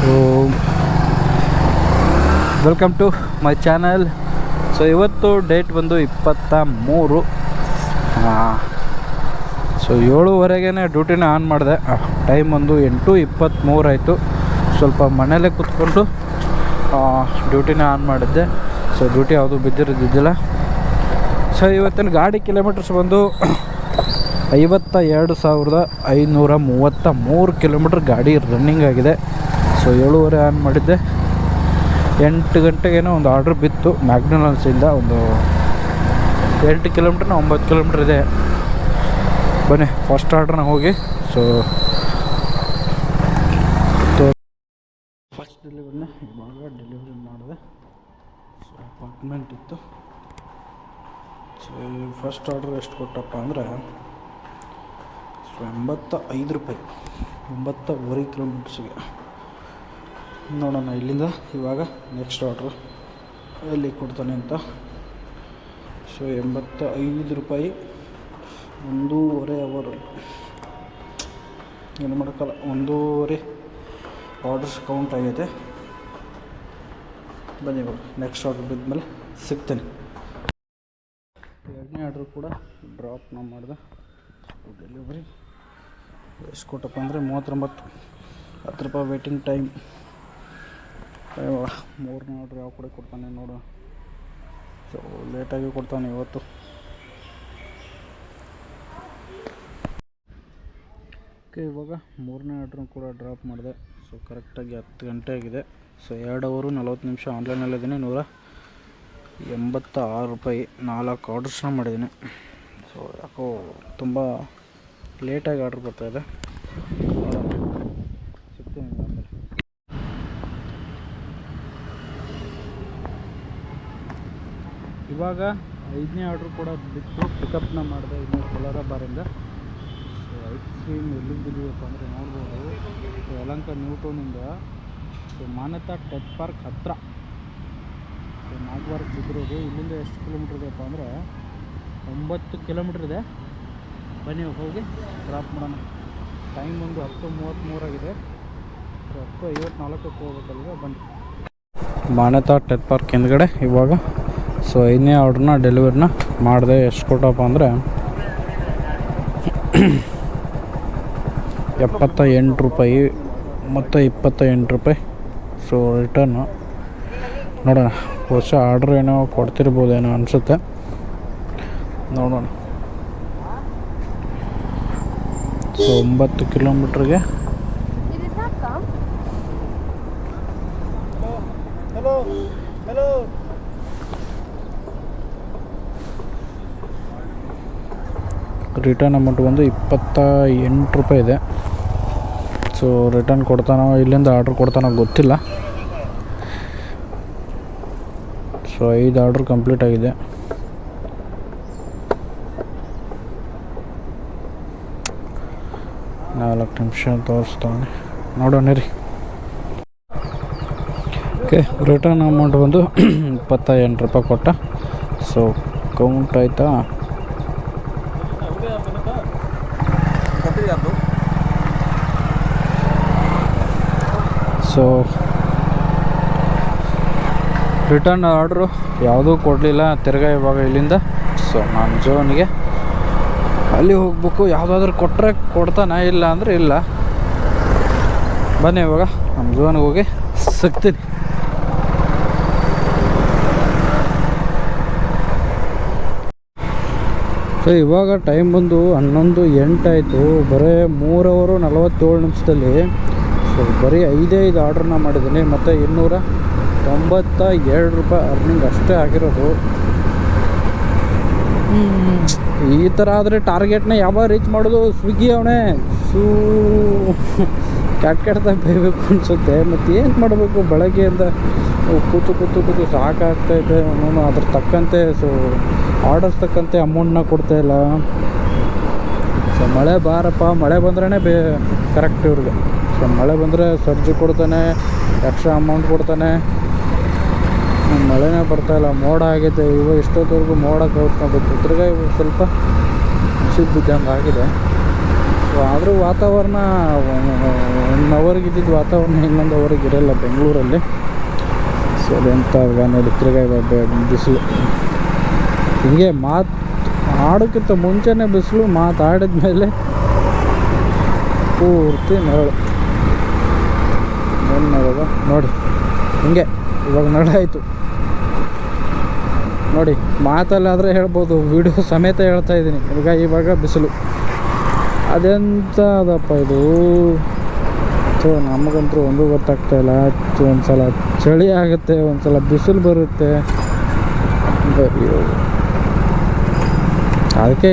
So welcome to my channel. So ಇವತ್ತು date ಬಂದು 23. So 7:30ಗೆ ಡ್ಯೂಟಿನ ಆನ್ ಮಾಡಿದೆ. ಟೈಮ್ ಒಂದು 8:23 ಆಯಿತು. ಸ್ವಲ್ಪ ಮನೇಲೇ ಕೂತ್ಕೊಂಡು ಡ್ಯೂಟಿನ ಆನ್ ಮಾಡಿದ್ದೆ. ಸೊ ಡ್ಯೂಟಿ ಯಾವುದು ಬಿದ್ದಿರೋದಿದ್ದಿಲ್ಲ. ಸೊ ಇವತ್ತಿನ ಗಾಡಿ ಕಿಲೋಮೀಟರ್ಸ್ ಬಂದು 52,533 ಕಿಲೋಮೀಟ್ರ್ ಗಾಡಿ ರನ್ನಿಂಗ್ ಆಗಿದೆ. ಸೊ 7:30 ಆನ್ ಮಾಡಿದ್ದೆ. 8 ಗಂಟೆಗೇನೋ ಒಂದು ಆರ್ಡ್ರ್ ಬಿತ್ತು ಮ್ಯಾಕ್ಡೊನಾಲ್ಡ್ಸಿಂದ. ಒಂದು 8 ಕಿಲೋಮೀಟ್ರ್ 9 ಕಿಲೋಮೀಟ್ರ್ ಇದೆ. ಬನ್ನಿ ಫಸ್ಟ್ ಆರ್ಡ್ರನ್ನ ಹೋಗಿ ಸೊ ಫಸ್ಟ್ ಡೆಲಿವರಿನ ಇವಾಗ ಡೆಲಿವರಿ ಮಾಡಿದೆ. ಸೊ ಅಪಾರ್ಟ್ಮೆಂಟ್ ಇತ್ತು. ಸೊ ಫಸ್ಟ್ ಆರ್ಡ್ರ್ ಎಷ್ಟು ಕೊಟ್ಟಪ್ಪ ಅಂದರೆ ಸೊ 85 ರೂಪಾಯಿ, 9.5 ಕಿಲೋಮೀಟರ್ಸಿಗೆ. ನೋಡೋಣ ಇಲ್ಲಿಂದ ಇವಾಗ ನೆಕ್ಸ್ಟ್ ಆರ್ಡ್ರು ಎಲ್ಲಿ ಕೊಡ್ತಾನೆ ಅಂತ. ಸೊ 85 ರೂಪಾಯಿ 1.5 ಅವರಲ್ಲಿ ಏನು ಮಾಡೋಕ್ಕಲ್ಲ. 1.5 ಆರ್ಡರ್ಸ್ ಕೌಂಟ್ ಆಗೈತೆ. ಬನ್ನಿ ಇವಾಗ ನೆಕ್ಸ್ಟ್ ಆರ್ಡ್ರ್ ಬಿದ್ಮೇಲೆ ಸಿಗ್ತೇನೆ. ಎರಡನೇ ಆರ್ಡ್ರು ಕೂಡ ಡ್ರಾಪ್ನ ಮಾಡಿದೆ. ಡೆಲಿವರಿ ಎಷ್ಟು ಕೊಟ್ಟಪ್ಪ ಅಂದರೆ 39, 10 ರೂಪಾಯಿ ವೇಟಿಂಗ್ ಟೈಮ್. ಮೂರನೇ ಆರ್ಡ್ರ್ ಯಾವ ಕಡೆ ಕೊಡ್ತಾನೆ ನೋಡು. ಸೊ ಲೇಟಾಗಿ ಕೊಡ್ತಾನೆ ಇವತ್ತು. ಓಕೆ, ಇವಾಗ ಮೂರನೇ ಆರ್ಡ್ರನ್ನ ಕೂಡ ಡ್ರಾಪ್ ಮಾಡಿದೆ. ಸೊ ಕರೆಕ್ಟಾಗಿ 10 ಗಂಟೆ ಆಗಿದೆ. ಸೊ 2 ಅವರ್ 40 ನಿಮಿಷ ಆನ್ಲೈನಲ್ಲಿದ್ದೀನಿ. 186 ರೂಪಾಯಿ 4 ಆರ್ಡರ್ಸ್ನ ಮಾಡಿದ್ದೀನಿ. ಸೊ ಯಾಕೋ ತುಂಬ ಲೇಟಾಗಿ ಆರ್ಡ್ರ್ ಬರ್ತಾಯಿದೆ. ಸಿಗ್ತೀನಿ ಆಮೇಲೆ. ಇವಾಗ 5ನೇ ಆರ್ಡ್ರ್ ಕೂಡ ಬಿಟ್ಟು ಪಿಕಪ್ನ ಮಾಡಿದೆ. ಇನ್ನು ಕೋಲಾರ ಬಾರಿಂದ. ಸೊ ಐಸ್ ಕ್ರೀಮ್ ಎಲ್ಲಿಗೆ ಬಿದ್ದಿದೆಯಪ್ಪ ಅಂದರೆ ನೋಡ್ಬೋದು. ಸೊ ಯಲಹಂಕ ನ್ಯೂ ಟೌನಿಂದ ಸೊ ಮಾನ್ಯತಾ ಟೆಕ್ ಪಾರ್ಕ್ ಹತ್ತಿರ ಸೊ ನಾಗವಾರಕ್ಕೆ ಬಿದ್ದಿರೋದು. ಇಲ್ಲಿಂದ ಎಷ್ಟು ಕಿಲೋಮೀಟ್ರ್ ಇದೆಯಪ್ಪ ಅಂದರೆ 9 ಕಿಲೋಮೀಟ್ರ್ ಇದೆ. ಬನ್ನಿ ಹೋಗಿ ಡ್ರಾಪ್ ಮಾಡೋಣ. ಟೈಮ್ ಒಂದು 10:33 ಆಗಿದೆ. ಸೊ 10:54ಕ್ಕೆ ಹೋಗ್ಬೇಕಲ್ವ. ಬನ್ನಿ ಮಾನ್ಯತಾ ಟೆಕ್ ಪಾರ್ಕ್ ಹಿಂದ್ಗಡೆ ಇವಾಗ ಸೊ 5ನೇ ಆರ್ಡ್ರನ್ನ ಡೆಲಿವರಿನ ಮಾಡಿದೆ. ಎಷ್ಟು ಕೊಟ್ಟಪ್ಪ ಅಂದರೆ 78 ರೂಪಾಯಿ ಮತ್ತು 28 ರೂಪಾಯಿ. ಸೊ ರಿಟರ್ನು ನೋಡೋಣ. ಹೊಸ ಆರ್ಡ್ರ್ ಏನೋ ಕೊಡ್ತಿರ್ಬೋದೇನೋ ಅನಿಸುತ್ತೆ. ನೋಡೋಣ. ಸೊ 9 ಕಿಲೋಮೀಟ್ರಿಗೆ ರಿಟರ್ನ್ ಅಮೌಂಟ್ ಬಂದು 28 ರೂಪಾಯಿ ಇದೆ. ಸೊ ರಿಟರ್ನ್ ಕೊಡ್ತಾನೋ ಇಲ್ಲಿಂದ ಆರ್ಡ್ರ್ ಕೊಡ್ತಾನೋ ಗೊತ್ತಿಲ್ಲ. ಸೊ 5 ಆರ್ಡ್ರ್ ಕಂಪ್ಲೀಟ್ ಆಗಿದೆ. ನಾಲ್ಕು ನಿಮಿಷ ತೋರಿಸ್ತಾನೆ, ನೋಡೋಣ ರೀ. ಓಕೆ, ರಿಟರ್ನ್ ಅಮೌಂಟ್ ಬಂದು 28 ರೂಪಾಯಿ ಕೊಟ್ಟ. ಸೊ ಕೌಂಟ್ ಆಯಿತಾ. ಸೊ ರಿಟರ್ನ್ ಆರ್ಡ್ರು ಯಾವುದೂ ಕೊಡಲಿಲ್ಲ. ತಿರ್ಗಾ ಇವಾಗ ಇಲ್ಲಿಂದ ಸೊ ನಾನು ಜೋನ್ಗೆ ಅಲ್ಲಿ ಹೋಗ್ಬೇಕು. ಯಾವುದಾದ್ರೂ ಕೊಟ್ಟರೆ ಕೊಡ್ತಾನೆ, ಇಲ್ಲ ಅಂದರೆ ಇಲ್ಲ. ಬನ್ನಿ ಇವಾಗ ನಮ್ಮ ಜೋನ್ಗೆ ಹೋಗಿ ಸಿಗ್ತೀನಿ. ಸೊ ಇವಾಗ ಟೈಮ್ ಬಂದು 11:08 ಆಯಿತು. ಬರೀ 3 ಅವರ್ 47 ನಿಮಿಷದಲ್ಲಿ ಸೊ ಬರೀ 5 ಆರ್ಡ್ರನ್ನ ಮಾಡಿದ್ದೀನಿ. ಮತ್ತು 297 ರೂಪಾಯಿ ಅರ್ನಿಂಗ್ ಅಷ್ಟೇ ಆಗಿರೋದು. ಈ ಥರ ಆದರೆ ಟಾರ್ಗೆಟ್ನ ಯಾವಾಗ ರೀಚ್ ಮಾಡೋದು? ಸ್ವಿಗ್ಗಿ ಅವನೇ ಕೆಟ್ಟಾಗಿ ಬೈಬೇಕು ಅನಿಸುತ್ತೆ. ಮತ್ತು ಏನು ಮಾಡಬೇಕು? ಬೆಳಗ್ಗೆಯಿಂದ ಕೂತು ಸಾಕಾಗ್ತೈತೆ. ಅವನು ಅದ್ರ ತಕ್ಕಂತೆ ಸೊ ಆರ್ಡರ್ಸ್ ತಕ್ಕಂತೆ ಅಮೌಂಟ್ನ ಕೊಡ್ತಾಯಿಲ್ಲ. ಸೊ ಮಳೆ ಬಾರಪ್ಪ, ಮಳೆ ಬಂದ್ರೇ ಕರೆಕ್ಟ್ ಇವ್ರಿಗೆ. ಸೊ ಮಳೆ ಬಂದರೆ ಸರ್ಜಿ ಕೊಡ್ತಾನೆ, ಎಕ್ಸ್ಟ್ರಾ ಅಮೌಂಟ್ ಕೊಡ್ತಾನೆ. ಮಳೆನೇ ಬರ್ತಾಯಿಲ್ಲ, ಮೋಡ ಆಗೈತೆ. ಇವಾಗ ಇಷ್ಟೊತ್ತವರೆಗೂ ಮೋಡ ಕೌತ್ಕೊಬೇಕು. ತಿರ್ಗಾ ಇವಾಗ ಸ್ವಲ್ಪ ಬಿಸಿಲು ಬಿದ್ದಂಗೆ ಆಗಿದೆ. ಸೊ ಆದರೂ ವಾತಾವರಣ 1 ಅವರ್ಗೆ ಇದ್ದಿದ್ದು ವಾತಾವರಣ ಇನ್ನೊಂದು ಅವರಿಗೆ ಇರೋಲ್ಲ ಬೆಂಗಳೂರಲ್ಲಿ. ಸೊ ಅದೆಂತ ನೋಡಿ ತಿರ್ಗಾ ಬಿಸಿಲು. ಹೀಗೆ ಆಡೋಕ್ಕಿಂತ ಮುಂಚೆನೇ ಬಿಸಿಲು, ಮಾತಾಡಿದ ಮೇಲೆ ಪೂರ್ತಿ ನೆರಳು. ಏನು ಮಾಡೋದು ನೋಡಿ, ಹಿಂಗೆ ಇವಾಗ ನೆರಳಾಯಿತು ನೋಡಿ. ಮಾತಲ್ಲಾದರೆ ಹೇಳ್ಬೋದು, ವಿಡಿಯೋ ಸಮೇತ ಹೇಳ್ತಾ ಇದ್ದೀನಿ. ಇವಾಗ ಬಿಸಿಲು ಅದೆಂತ ಅದಪ್ಪ ಇದು. ಸೊ ನಮಗಂತೂ ಒಂದು ಗೊತ್ತಾಗ್ತಾಯಿಲ್ಲ. ಒಂದು ಸಲ ಚಳಿ ಆಗುತ್ತೆ, ಒಂದು ಸಲ ಬಿಸಿಲು ಬರುತ್ತೆ. ಅದಕ್ಕೆ